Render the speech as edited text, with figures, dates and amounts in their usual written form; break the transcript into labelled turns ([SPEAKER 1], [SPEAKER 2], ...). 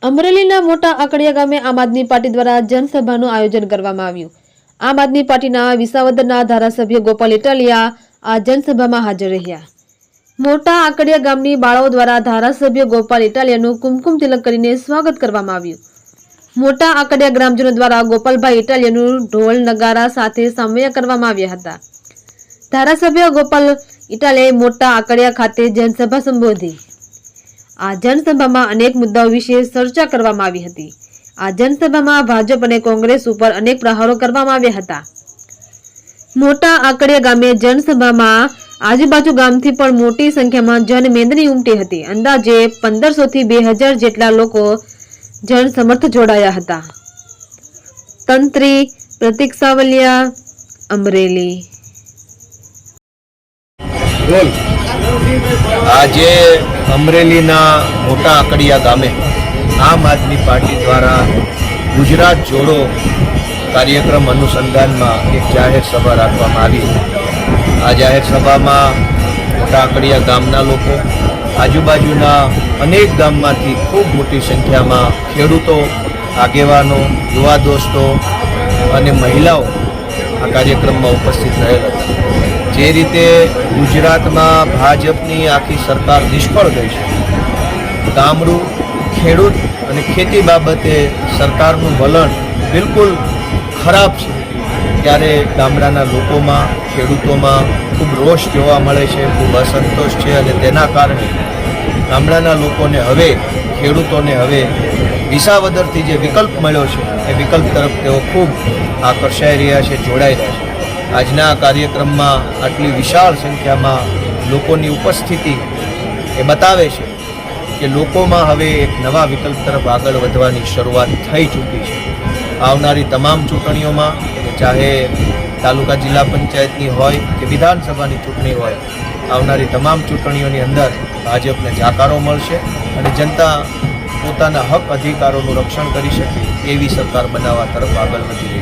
[SPEAKER 1] અમરેલીના મોટા આકડિયા ગામે આમ આદમી પાર્ટી દ્વારા જનસભાનું આયોજન કરવામાં આવ્યું। આમ આદમી પાર્ટીના વિસાવદરના ધારાસભ્ય ગોપાલ ઇટાલિયા આ જનસભામાં હાજર રહ્યા। મોટા આકડિયા ગામની બાળાઓ દ્વારા ધારાસભ્ય ગોપાલ ઇટાલિયાનું કુમકુમ તિલક કરીને સ્વાગત કરવામાં આવ્યું। મોટા આકડિયા ગ્રામજનો દ્વારા ગોપાલભાઈ ઇટાલિયાનું ઢોલ નગારા સાથે સામૈયા કરવામાં આવ્યા હતા। ધારાસભ્ય ગોપાલ ઇટાલિયાએ મોટા આકડિયા ખાતે જનસભા સંબોધી। આ જનસભામાં અનેક મુદ્દાઓ વિશે ચર્ચા કરવામાં આવી હતી। આ જનસભામાં ભાજપ અને કોંગ્રેસ ઉપર અનેક પ્રહારો કરવામાં આવ્યા હતા। મોટા આકડિયા ગામે જનસભામાં આજુબાજુ ગામથી પણ મોટી સંખ્યામાં જનમેદની ઉમટી હતી। અંદાજે 1500 થી 2000 જેટલા લોકો જનસમર્થ જોડાયા હતા। તંત્રી પ્રતિક સાવલિયા, અમરેલી।
[SPEAKER 2] આજે અમરેલીના મોટા આકડિયા ગામે આમ આદમી પાર્ટી દ્વારા ગુજરાત જોડો કાર્યક્રમ અનુસંધાનમાં એક જાહેર સભા રાખવામાં આવી। આ જાહેર સભામાં મોટા આકડિયા ગામના લોકો, આજુબાજુના અનેક ગામમાંથી ખૂબ મોટી સંખ્યામાં ખેડૂતો, આગેવાનો, યુવા દોસ્તો અને મહિલાઓ આ કાર્યક્રમમાં ઉપસ્થિત રહેલ હતા। જે રીતે ગુજરાતમાં ભાજપની આખી સરકાર નિષ્ફળ ગઈ છે, ગામડું, ખેડૂત અને ખેતી બાબતે સરકારનું વલણ બિલકુલ ખરાબ છે, ત્યારે ગામડાના લોકોમાં, ખેડૂતોમાં ખૂબ રોષ જોવા મળે છે, ખૂબ અસંતોષ છે અને તેના કારણે ગામડાના લોકોને હવે, ખેડૂતોને હવે વિસાવદરથી જે વિકલ્પ મળ્યો છે એ વિકલ્પ તરફ તેઓ ખૂબ આકર્ષાઈ રહ્યા છે, જોડાઈ રહ્યા છે। આજના કાર્યક્રમમાં આટલી વિશાળ સંખ્યામાં લોકોની ઉપસ્થિતિ એ બતાવે છે કે લોકોમાં હવે એક નવા વિકલ્પ તરફ આગળ વધવાની શરૂઆત થઈ ચૂકી છે। આવનારી તમામ ચૂંટણીઓમાં, ચાહે તાલુકા જિલ્લા પંચાયતની હોય કે વિધાનસભાની ચૂંટણી હોય, આવનારી તમામ ચૂંટણીઓની અંદર ભાજપને જાકારો મળશે અને જનતા પોતાના હક અધિકારોનું રક્ષણ કરી શકે એવી સરકાર બનાવવા તરફ આગળ વધી રહી છે।